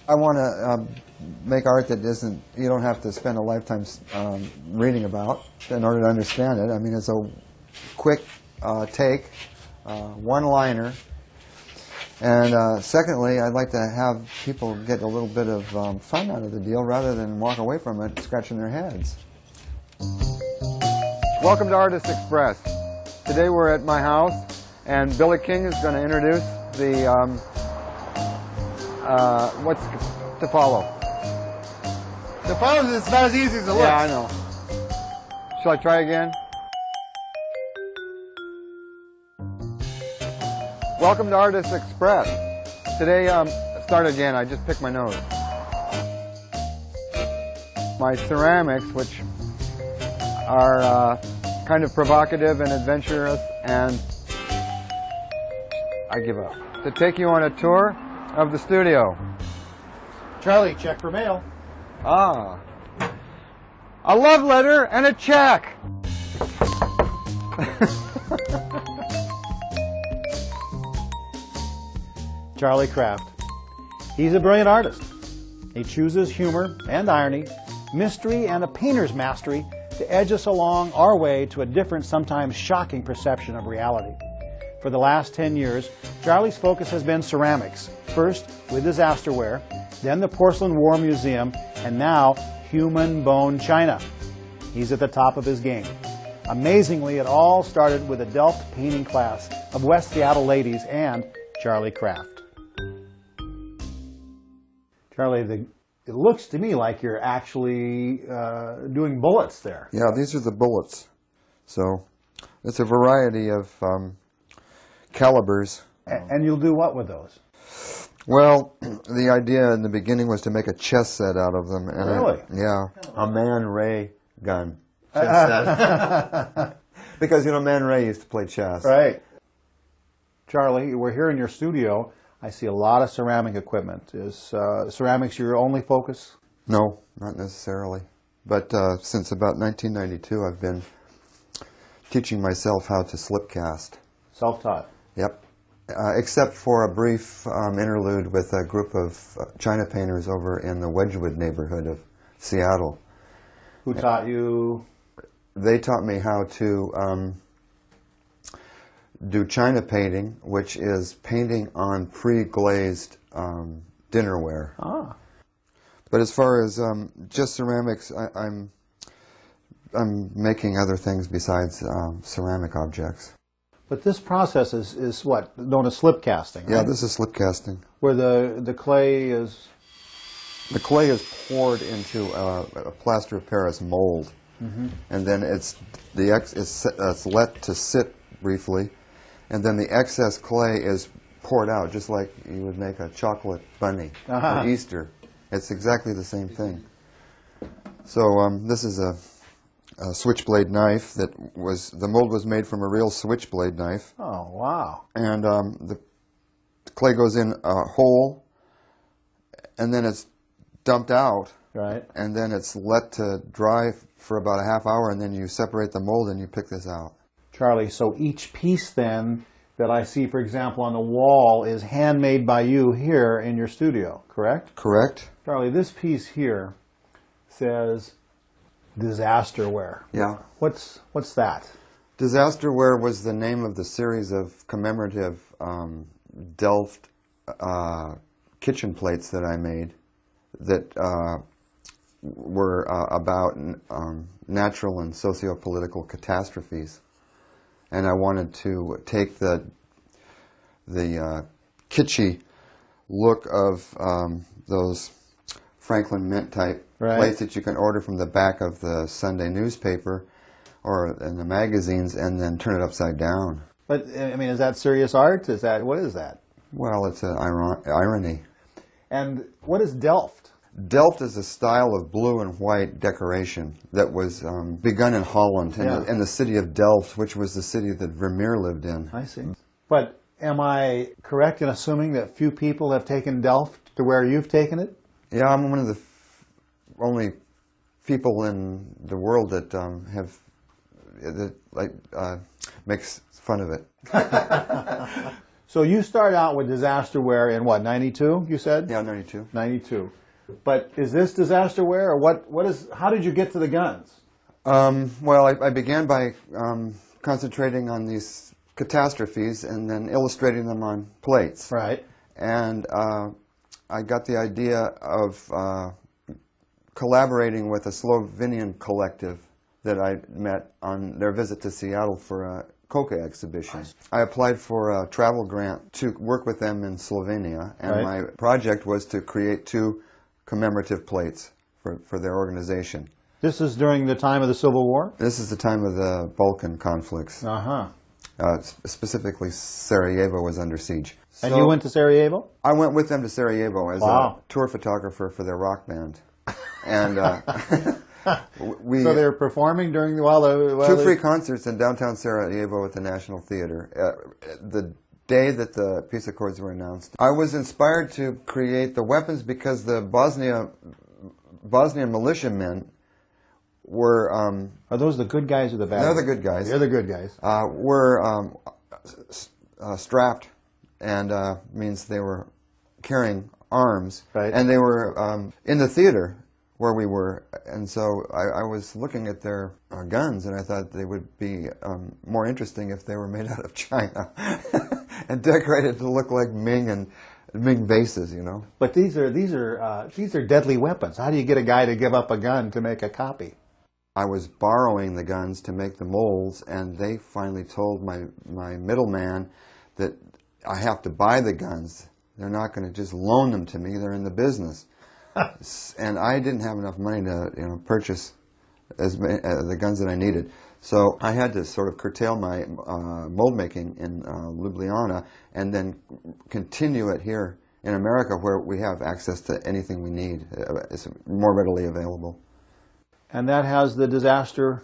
I want to make art that isn't, you don't have to spend a lifetime reading about in order to understand it. I mean, it's a quick take, one-liner. And secondly, I'd like to have people get a little bit of fun out of the deal rather than walk away from it scratching their heads. Welcome to Artist Express. Today we're at my house, and Billy King is going to introduce the what's to follow. To follow is about as easy as it looks. Yeah, I know. Shall I try again? Welcome to Artist Express. Today, start again. I just picked my nose. My ceramics, which are kind of provocative and adventurous, and I give up. To take you on a tour of the studio. Charlie, check for mail. Ah. A love letter and a check. Charlie Krafft. He's a brilliant artist. He chooses humor and irony, mystery and a painter's mastery to edge us along our way to a different, sometimes shocking perception of reality. For the last 10 years, Charlie's focus has been ceramics, first with disasterware, then the Porcelain War Museum, and now human bone china. He's at the top of his game. Amazingly, it all started with a Delft painting class of West Seattle ladies and Charlie Krafft. Charlie, it looks to me like you're actually doing bullets there. Yeah, these are the bullets. So it's a variety of calibers. And you'll do what with those? Well, the idea in the beginning was to make a chess set out of them. And Really? Yeah. A Man Ray gun. Chess set. Because, Man Ray used to play chess. Right. Charlie, we're here in your studio. I see a lot of ceramic equipment. Is ceramics your only focus? No, not necessarily. But since about 1992, I've been teaching myself how to slip cast. Self-taught. Yep. Except for a brief interlude with a group of China painters over in the Wedgwood neighborhood of Seattle. Who taught you? They taught me how to do China painting, which is painting on pre-glazed dinnerware. Ah. But as far as just ceramics, I'm making other things besides ceramic objects. But this process is what? Known as slip casting, right? Yeah, this is slip casting. Where the clay is... The clay is poured into a plaster of Paris mold, and then it's let to sit briefly, and then the excess clay is poured out, just like you would make a chocolate bunny for Easter. It's exactly the same thing. So this is a switchblade knife the mold was made from a real switchblade knife. Oh, wow. And the clay goes in a hole, and then it's dumped out. Right. And then it's let to dry for about a half hour, and then you separate the mold and you pick this out. Charlie, so each piece then that I see, for example, on the wall is handmade by you here in your studio, correct? Correct. Charlie, this piece here says disasterware. Yeah. What's that? Disasterware was the name of the series of commemorative Delft kitchen plates that I made that were about natural and socio-political catastrophes. And I wanted to take the kitschy look of those Franklin Mint type plates that you can order from the back of the Sunday newspaper or in the magazines, and then turn it upside down. But I mean, is that serious art? What is that? Well, it's an irony. And what is Delft? Delft is a style of blue and white decoration that was begun in Holland, in the city of Delft, which was the city that Vermeer lived in. I see. But am I correct in assuming that few people have taken Delft to where you've taken it? Yeah, I'm one of the only people in the world that makes fun of it. So you start out with disasterware in what, 92, you said? Yeah, 92. 92. But is this disasterware, or how did you get to the guns? Well, I began by concentrating on these catastrophes and then illustrating them on plates. Right. And I got the idea of collaborating with a Slovenian collective that I met on their visit to Seattle for a coca exhibition. I applied for a travel grant to work with them in Slovenia, and my project was to create 2 commemorative plates for their organization. This is during the time of the Civil War? This is the time of the Balkan conflicts. Uh-huh. Specifically, Sarajevo was under siege. And you went to Sarajevo? I went with them to Sarajevo as a tour photographer for their rock band. And so they were performing during the 2 free concerts in downtown Sarajevo at the National Theater. The day that the peace accords were announced, I was inspired to create the weapons because the Bosnian militiamen were... Are those the good guys or the bad guys? They're the good guys. They're the good guys. Were strapped, and means they were carrying arms. Right. And they were in the theater where we were, and so I was looking at their guns, and I thought they would be more interesting if they were made out of China and decorated to look like Ming vases, you know. But these are deadly weapons. How do you get a guy to give up a gun to make a copy? I was borrowing the guns to make the molds, and they finally told my middleman that I have to buy the guns. They're not going to just loan them to me. They're in the business. And I didn't have enough money to purchase the guns that I needed. So I had to sort of curtail my mold making in Ljubljana and then continue it here in America, where we have access to anything we need. It's more readily available. And that has the disaster?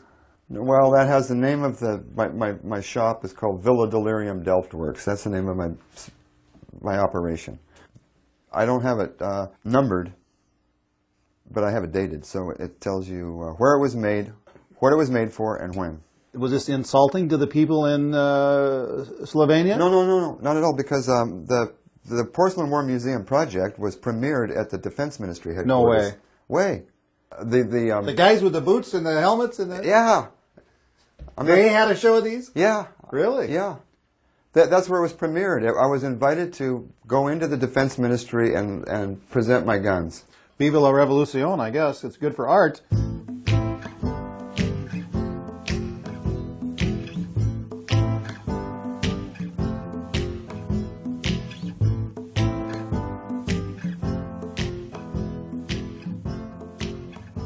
Well, that has the name of my shop is called Villa Delirium Delftworks. That's the name of my operation. I don't have it numbered, but I have it dated, so it tells you where it was made, what it was made for, and when. Was this insulting to the people in Slovenia? No, not at all, because the Porcelain War Museum project was premiered at the Defense Ministry headquarters. No way. The guys with the boots and the helmets and the... Yeah. They had a show of these? Yeah. Really? Yeah. That's where it was premiered. I was invited to go into the Defense Ministry and present my guns. Viva la Revolucion, I guess. It's good for art.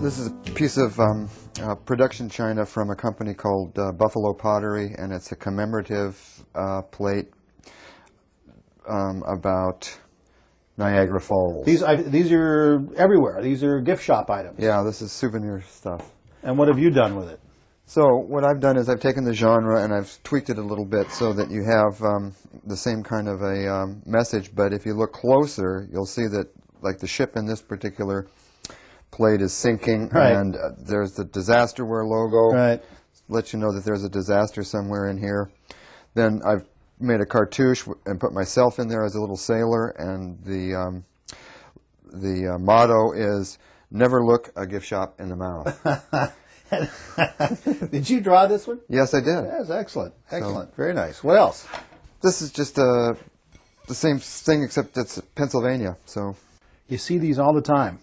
This is a piece of production china from a company called Buffalo Pottery, and it's a commemorative plate about Niagara Falls. These are everywhere. These are gift shop items. Yeah, this is souvenir stuff. And what have you done with it? So what I've done is I've taken the genre and I've tweaked it a little bit so that you have the same kind of a message, but if you look closer, you'll see that like the ship in this particular plate is sinking, and there's the disasterware logo. Right. Let you know that there's a disaster somewhere in here. Then I've made a cartouche and put myself in there as a little sailor, and the motto is "Never look a gift shop in the mouth." Did you draw this one? Yes, I did. That's excellent. Excellent. Very nice. What else? This is just the same thing, except it's Pennsylvania. So you see these all the time.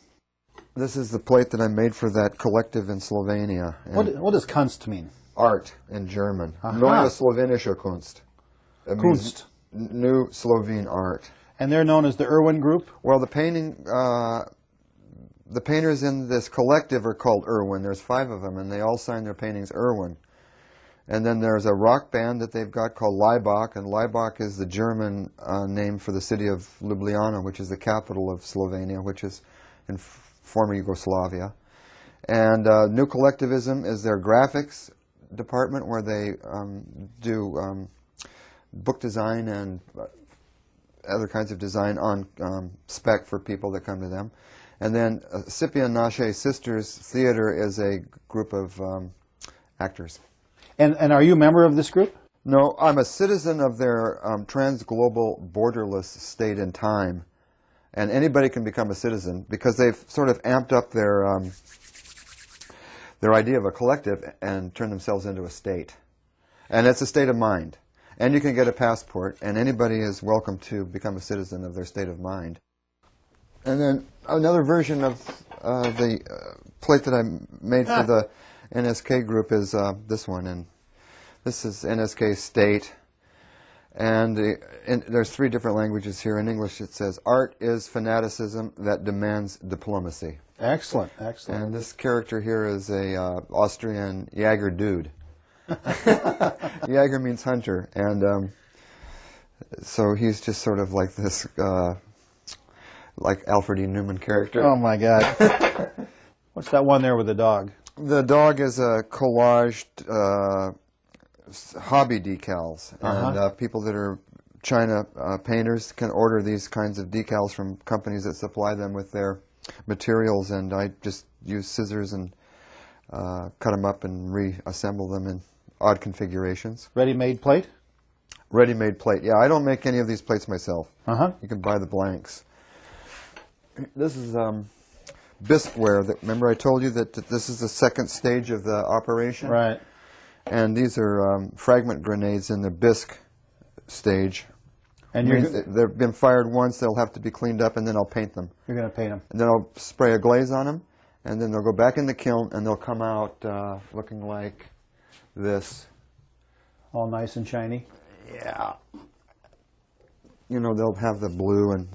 This is the plate that I made for that collective in Slovenia. What does Kunst mean? Art in German. Aha. Neue slowenische Kunst. It means Kunst. New Slovene art. And they're known as the Irwin Group? Well, the painters in this collective are called Irwin. There's 5 of them, and they all sign their paintings Irwin. And then there's a rock band that they've got called LAIBACH, and LAIBACH is the German name for the city of Ljubljana, which is the capital of Slovenia, which is in former Yugoslavia. And New Collectivism is their graphics department, where they do book design and other kinds of design on spec for people that come to them. And then Sipia Nache Sisters Theater is a group of actors. And are you a member of this group? No, I'm a citizen of their trans-global borderless state and time. And anybody can become a citizen because they've sort of amped up their idea of a collective and turned themselves into a state. And it's a state of mind. And you can get a passport, and anybody is welcome to become a citizen of their state of mind. And then another version of the plate that I made for the NSK group is this one. And this is NSK State. And there's 3 different languages here. In English it says, "Art is fanaticism that demands diplomacy." Excellent, excellent. And this character here is a Austrian Jäger dude. Jäger means hunter. And so he's just sort of like this, like Alfred E. Newman character. Oh, my God. What's that one there with the dog? The dog is a collaged hobby decals, and people that are China painters can order these kinds of decals from companies that supply them with their materials, and I just use scissors and cut them up and reassemble them in odd configurations. Ready-made plate? Ready-made plate. Yeah, I don't make any of these plates myself. You can buy the blanks. This is bisqueware. Remember I told you that this is the second stage of the operation? Right. And these are fragment grenades in the bisque stage. And they've been fired once, they'll have to be cleaned up, and then I'll paint them. You're going to paint them. And then I'll spray a glaze on them, and then they'll go back in the kiln, and they'll come out looking like this. All nice and shiny? Yeah. You know, they'll have the blue and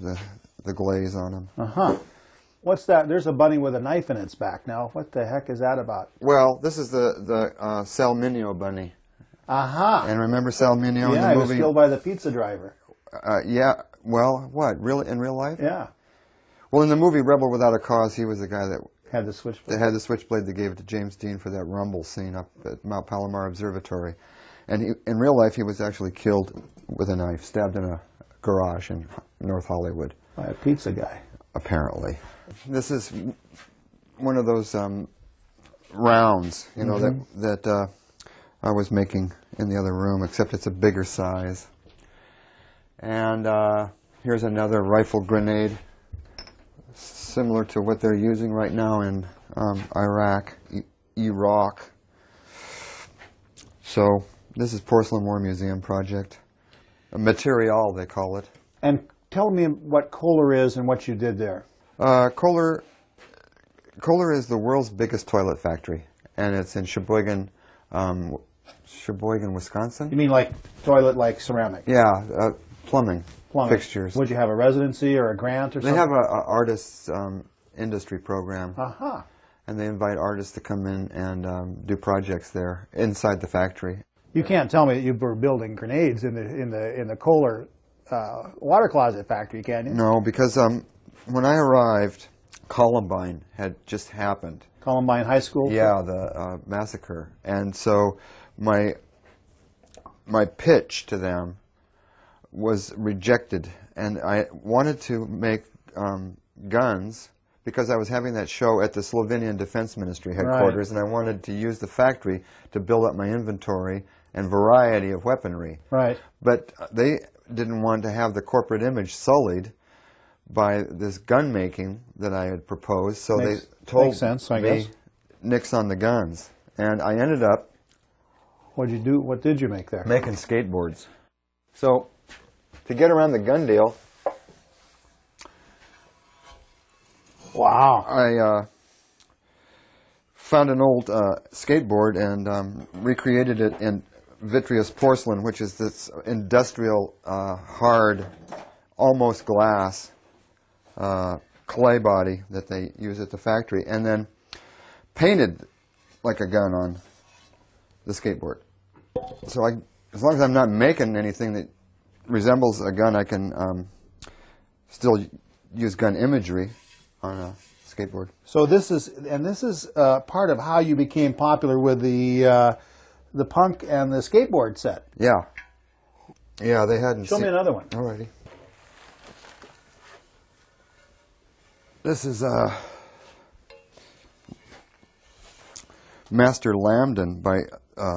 the glaze on them. What's that? There's a bunny with a knife in its back now. What the heck is that about? Well, this is the Salminio bunny. And remember Salminio in the movie? Yeah, he was killed by the pizza driver. Yeah. Well, what? Really? In real life? Yeah. Well, in the movie Rebel Without a Cause, he was the guy that had the switchblade. That had the switchblade that gave it to James Dean for that rumble scene up at Mount Palomar Observatory. And in real life, he was actually killed with a knife, stabbed in a garage in North Hollywood. By a pizza guy. Apparently. This is one of those rounds, you know, that I was making in the other room, except it's a bigger size. And here's another rifle grenade, similar to what they're using right now in Iraq, Iraq. So this is Porcelain War Museum project. A material, they call it. And tell me what Kohler is and what you did there. Kohler is the world's biggest toilet factory, and it's in Sheboygan, Wisconsin. You mean like toilet, like ceramic? Yeah, plumbing fixtures. Would you have a residency or a grant or something? They have an artists industry program, and they invite artists to come in and do projects there inside the factory. You can't tell me that you were building grenades in the Kohler water closet factory, can you? No, because when I arrived, Columbine had just happened. Columbine High School? Yeah, the massacre. And so my pitch to them was rejected. And I wanted to make guns because I was having that show at the Slovenian Defense Ministry headquarters, and I wanted to use the factory to build up my inventory and variety of weaponry. Right. But they didn't want to have the corporate image sullied by this gun making that I had proposed, so they told me nix on the guns. And I ended up What did you make there? Making skateboards. So to get around the gun deal, wow, I found an old skateboard and recreated it in vitreous porcelain, which is this industrial, hard, almost glass clay body that they use at the factory, and then painted like a gun on the skateboard. So as long as I'm not making anything that resembles a gun, I can still use gun imagery on a skateboard. So this is part of how you became popular with the punk and the skateboard set. Yeah. Yeah, they hadn't Show me another one. Alrighty. This is Master Lambden by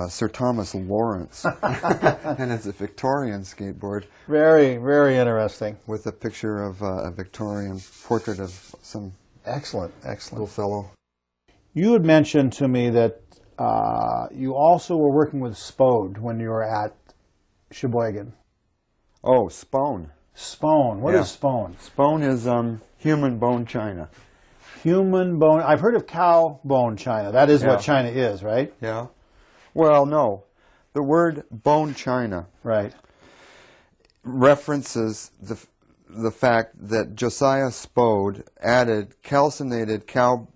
Sir Thomas Lawrence, and it's a Victorian skateboard. Very, very interesting. With a picture of a Victorian portrait of some Excellent, little excellent. fellow. You had mentioned to me that you also were working with Spode when you were at Sheboygan. Oh, Spone. Spone. What is Spone? Spone is human bone china. Human bone. I've heard of cow bone china. That is what china is, right? Yeah. Well, no. The word bone china Right. references the fact that Josiah Spode added calcinated cow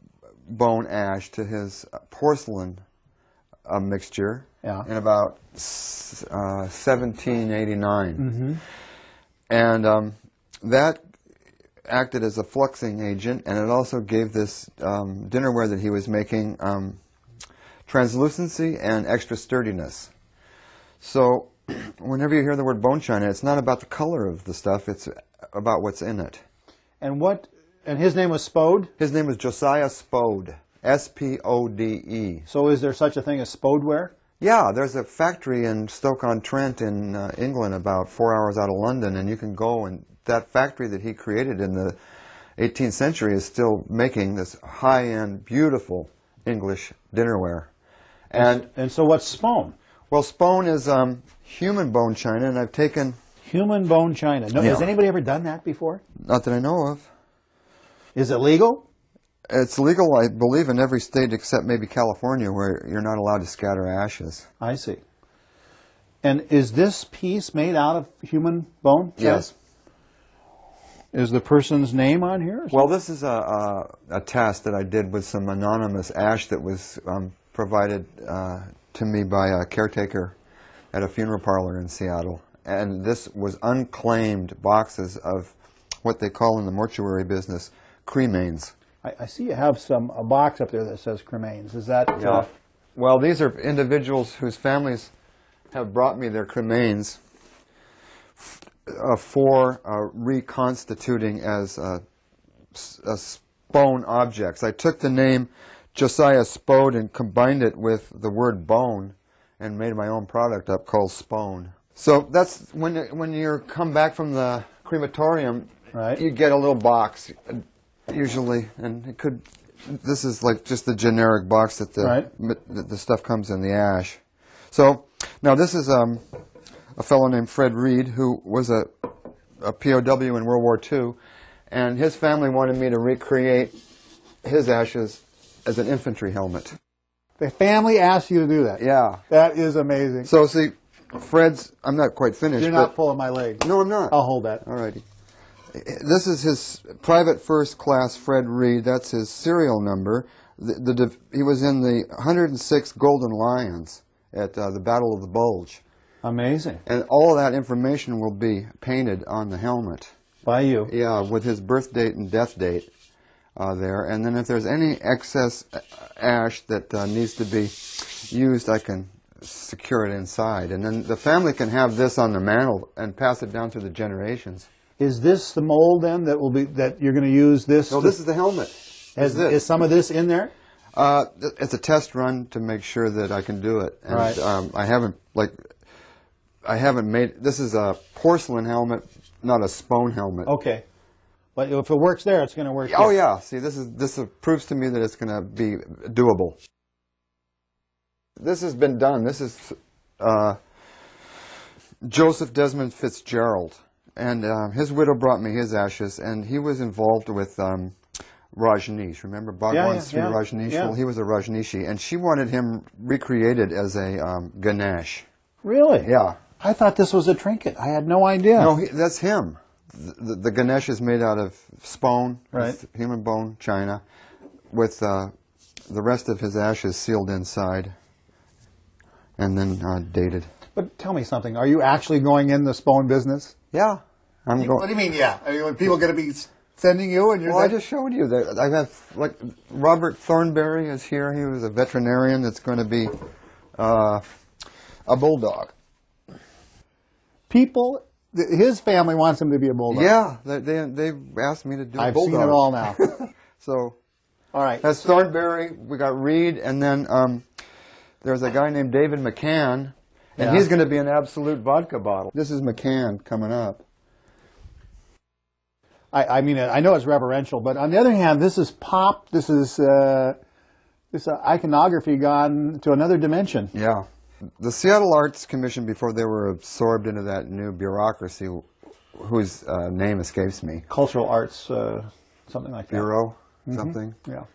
bone ash to his porcelain mixture in about 1789. Mm-hmm. And that acted as a fluxing agent, and it also gave this dinnerware that he was making translucency and extra sturdiness. So whenever you hear the word bone china, it's not about the color of the stuff, it's about what's in it. And his name was Spode? His name was Josiah Spode, S-P-O-D-E. So is there such a thing as Spodeware? Yeah, there's a factory in Stoke-on-Trent in England about 4 hours out of London, and you can go, and that factory that he created in the 18th century is still making this high-end, beautiful English dinnerware. And so what's Spone? Well, Spone is human bone china, and I've taken... Human bone china. No, has anybody ever done that before? Not that I know of. Is it legal? It's legal, I believe, in every state except maybe California, where you're not allowed to scatter ashes. I see. And is this piece made out of human bone china? Yes. Is the person's name on here? Well, this is a test that I did with some anonymous ash that was provided to me by a caretaker at a funeral parlor in Seattle. And this was unclaimed boxes of what they call in the mortuary business cremains. I see you have a box up there that says cremains. Is that... Well, these are individuals whose families have brought me their cremains for reconstituting as Spone objects. I took the name Josiah Spode and combined it with the word bone and made my own product up called Spone. So that's when you come back from the crematorium, you get a little box usually, and it could. This is like just the generic box that the stuff comes in the ash. So now this is a fellow named Fred Reed who was a POW in World War II, and his family wanted me to recreate his ashes as an infantry helmet. The family asked you to do that? Yeah. That is amazing. So see, Fred's, I'm not quite finished. You're not pulling my leg. No, I'm not. I'll hold that. All righty. This is his private first class, Fred Reed. That's his serial number. He was in the 106 Golden Lions at the Battle of the Bulge. Amazing. And all of that information will be painted on the helmet. By you? Yeah, with his birth date and death date there. And then if there's any excess ash that needs to be used, I can secure it inside. And then the family can have this on the mantle and pass it down through the generations. Is this the mold then that you're going to use this? No, this is the helmet. Is some of this in there? It's a test run to make sure that I can do it. And right. I haven't made. This is a porcelain helmet, not a Spone helmet. Okay, but if it works there, it's going to work. Oh here. yeah. See, this proves to me that it's going to be doable. This has been done. This is Joseph Desmond Fitzgerald. And his widow brought me his ashes, and he was involved with Rajneesh. Remember Bhagwan Sri Rajneesh? Yeah. Well, he was a Rajneeshi, and she wanted him recreated as a Ganesh. Really? Yeah. I thought this was a trinket. I had no idea. No, that's him. The Ganesh is made out of Spone, human bone, china, with the rest of his ashes sealed inside and then dated. But tell me something. Are you actually going in the Spone business? Yeah. I'm going. What do you mean, yeah? Are people going to be sending you? And I just showed you that. I have, like, Robert Thornberry is here. He was a veterinarian that's going to be a bulldog. People, his family wants him to be a bulldog. Yeah, they asked me to do a bulldog. I've seen it all now. So, all right. that's Thornberry. We got Reed, and then there's a guy named David McCann, and Yeah. he's going to be an absolute vodka bottle. This is McCann coming up. I mean, I know it's reverential, but on the other hand, this is pop. This is iconography gone to another dimension. Yeah. The Seattle Arts Commission, before they were absorbed into that new bureaucracy, whose name escapes me. Cultural arts, something like that. Bureau, something. Yeah.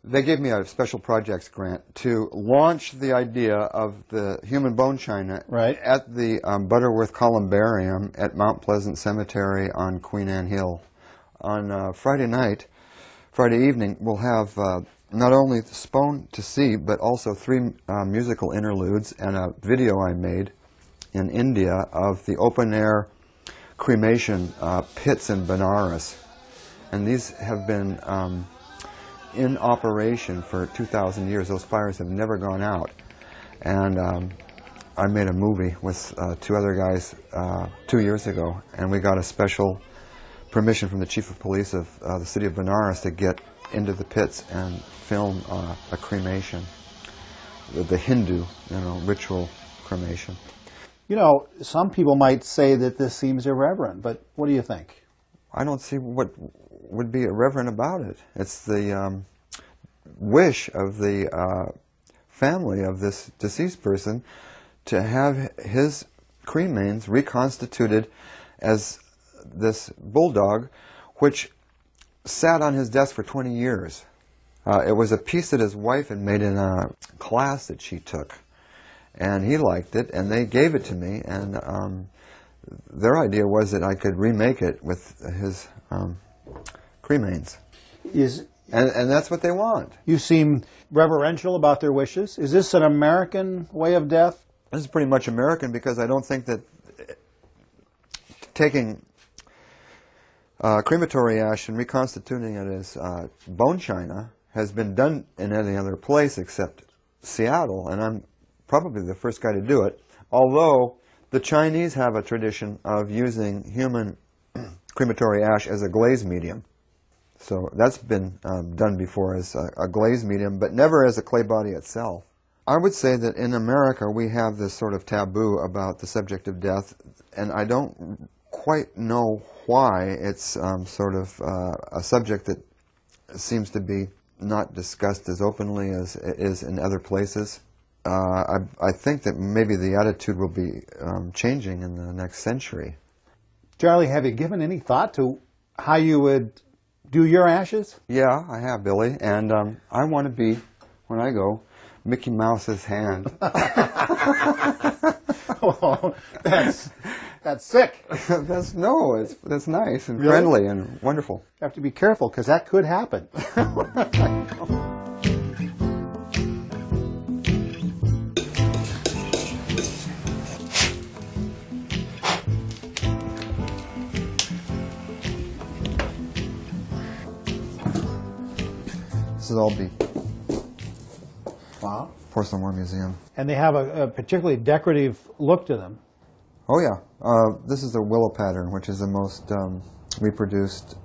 They gave me a special projects grant to launch the idea of the human bone china Right. at the Butterworth Columbarium at Mount Pleasant Cemetery on Queen Anne Hill. On Friday evening, we'll have not only the Spone to see, but also 3 musical interludes and a video I made in India of the open-air cremation pits in Benares. And these have been in operation for 2,000 years. Those fires have never gone out. And I made a movie with 2 other guys 2 years ago, and we got a special permission from the chief of police of the city of Benares to get into the pits and film a cremation, the Hindu, ritual cremation. You know, some people might say that this seems irreverent, but what do you think? I don't see what would be irreverent about it. It's the wish of the family of this deceased person to have his cremains reconstituted as this bulldog, which sat on his desk for 20 years. It was a piece that his wife had made in a class that she took, and he liked it, and they gave it to me, and their idea was that I could remake it with his cremains. And that's what they want. You seem reverential about their wishes. Is this an American way of death? This is pretty much American, because I don't think that taking crematory ash and reconstituting it as bone china has been done in any other place except Seattle, and I'm probably the first guy to do it, although the Chinese have a tradition of using human crematory ash as a glaze medium. So that's been done before as a glaze medium, but never as a clay body itself. I would say that in America we have this sort of taboo about the subject of death, and I don't quite know why. It's sort of a subject that seems to be not discussed as openly as it is in other places. I think that maybe the attitude will be changing in the next century. Charlie, have you given any thought to how you would do your ashes? Yeah, I have, Billy, and I want to be, when I go, Mickey Mouse's hand. Oh, that's sick. That's nice and Really? friendly and wonderful. You have to be careful, because that could happen. This is all be Wow. Porcelain War Museum. And they have a particularly decorative look to them. Oh yeah, this is the willow pattern, which is the most reproduced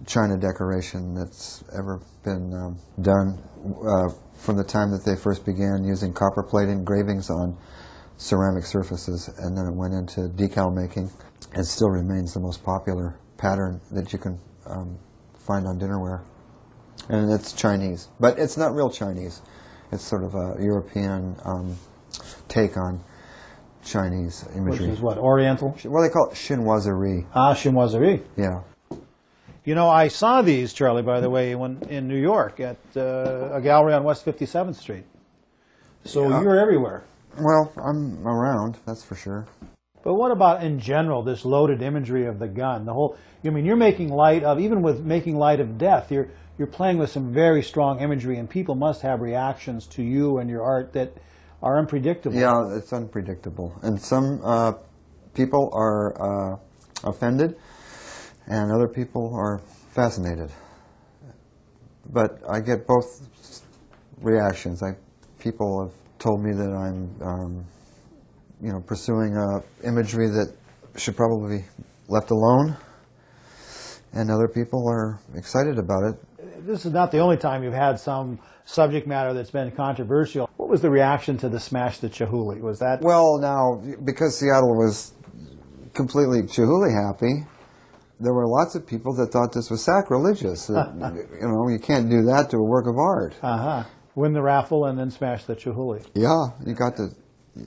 china decoration that's ever been done from the time that they first began using copper plate engravings on ceramic surfaces, and then it went into decal making. It still remains the most popular pattern that you can find on dinnerware. And it's Chinese, but it's not real Chinese. It's sort of a European take on Chinese imagery. Which is what, Oriental? Well, they call it chinoiserie. Ah, chinoiserie. Yeah. You know, I saw these, Charlie, by the way, in New York at a gallery on West 57th Street. So Yeah. you're everywhere. Well, I'm around, that's for sure. But what about, in general, this loaded imagery of the gun? You're making light of, even with making light of death, you're playing with some very strong imagery, and people must have reactions to you and your art that are unpredictable. Yeah, it's unpredictable. And some people are offended, and other people are fascinated. But I get both reactions. People have told me that I'm pursuing imagery that should probably be left alone, and other people are excited about it. this is not the only time you've had some subject matter that's been controversial. What was the reaction to the Smash the Chihuly? Was that... Well, now, because Seattle was completely Chihuly happy, there were lots of people that thought this was sacrilegious. You can't do that to a work of art. Win the raffle and then smash the Chihuly. Yeah,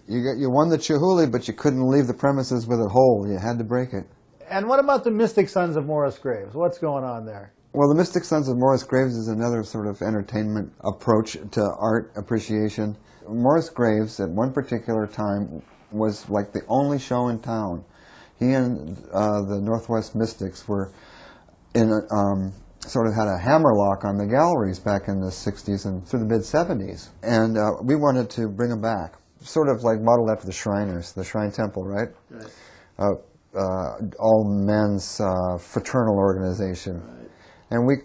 you won the Chihuly, but you couldn't leave the premises with it whole. You had to break it. And what about the Mystic Sons of Morris Graves? What's going on there? Well, the Mystic Sons of Morris Graves is another sort of entertainment approach to art appreciation. Morris Graves, at one particular time, was like the only show in town. He and the Northwest Mystics were in sort of had a hammerlock on the galleries back in the 60s and through the mid-70s. And we wanted to bring them back, sort of like modeled after the Shriners, the Shrine Temple, right? All men's fraternal organization. Right. And we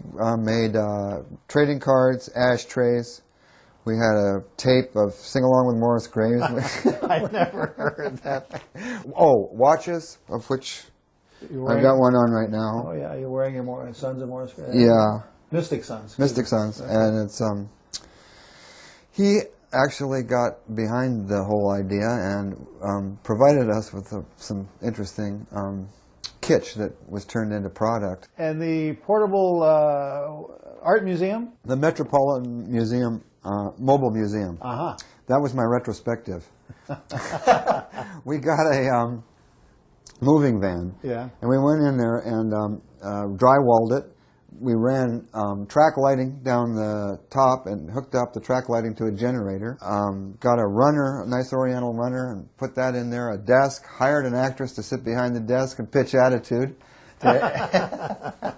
made trading cards, ashtrays. We had a tape of Sing Along with Morris Graves. I never heard that. Oh, watches, of which I've got one on right now. Oh, yeah, you're wearing your Sons of Morris Graves? Yeah. Mystic Sons. Mystic Sons. Okay. And it's, he actually got behind the whole idea and provided us with some interesting kitsch that was turned into product. And the portable art museum? The Metropolitan Museum, Mobile Museum. That was my retrospective. We got a moving van, and we went in there and drywalled it. We ran track lighting down the top and hooked up the track lighting to a generator. Got a runner, a nice oriental runner, and put that in there, a desk, hired an actress to sit behind the desk and pitch attitude to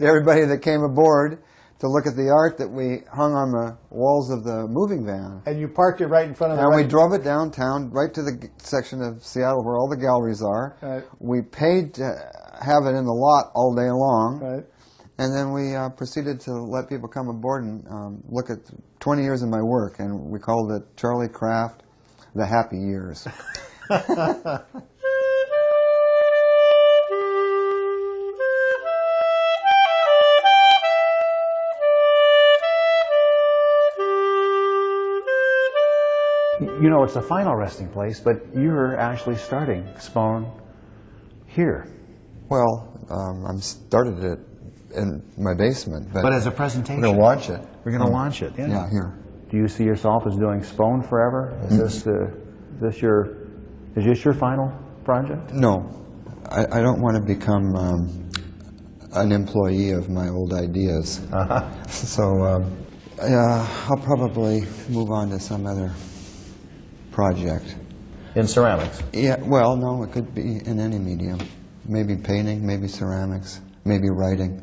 everybody that came aboard to look at the art that we hung on the walls of the moving van. And you parked it right in front of the... And we drove it downtown, right to the section of Seattle where all the galleries are. Right. We paid to have it in the lot all day long. Right. And then we proceeded to let people come aboard and look at 20 years of my work, and we called it Charlie Krafft, The Happy Years. You know, it's a final resting place, but you're actually starting Spone here. Well, I started it in my basement. But as a presentation. We're going to launch it. We're going to launch it, yeah. Yeah, here. Do you see yourself as doing Spone forever? Is this your final project? No. I don't want to become an employee of my old ideas. So I'll probably move on to some other project. In ceramics? Yeah, well, no, it could be in any medium. Maybe painting, maybe ceramics, maybe writing.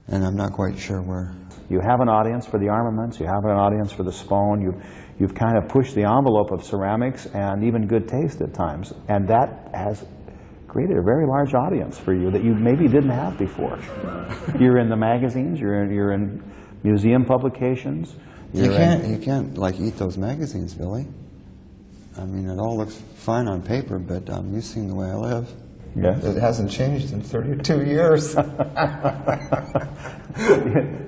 And I'm not quite sure where. You have an audience for the armaments, you have an audience for the Spone, you've kind of pushed the envelope of ceramics and even good taste at times. And that has created a very large audience for you that you maybe didn't have before. You're in the magazines, you're in museum publications. You can't like eat those magazines, Billy. I mean, it all looks fine on paper, but you've seen the way I live. Yes. It hasn't changed in 32 years.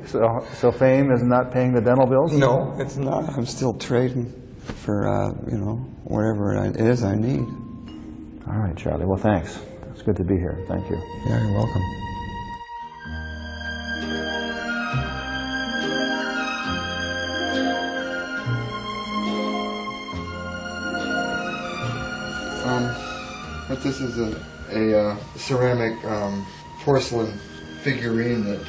So fame is not paying the dental bills? No, it's not. I'm still trading for, whatever it is I need. All right, Charlie. Well, thanks. It's good to be here. Thank you. Yeah, you're welcome. But this is a ceramic porcelain figurine that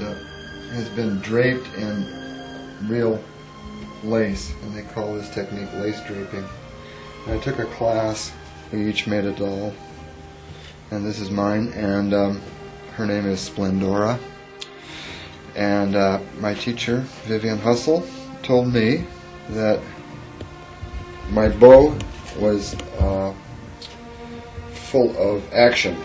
has been draped in real lace, and they call this technique lace draping. And I took a class. We each made a doll, and this is mine, and her name is Splendora. And my teacher, Vivian Hussle, told me that my bow was full of action.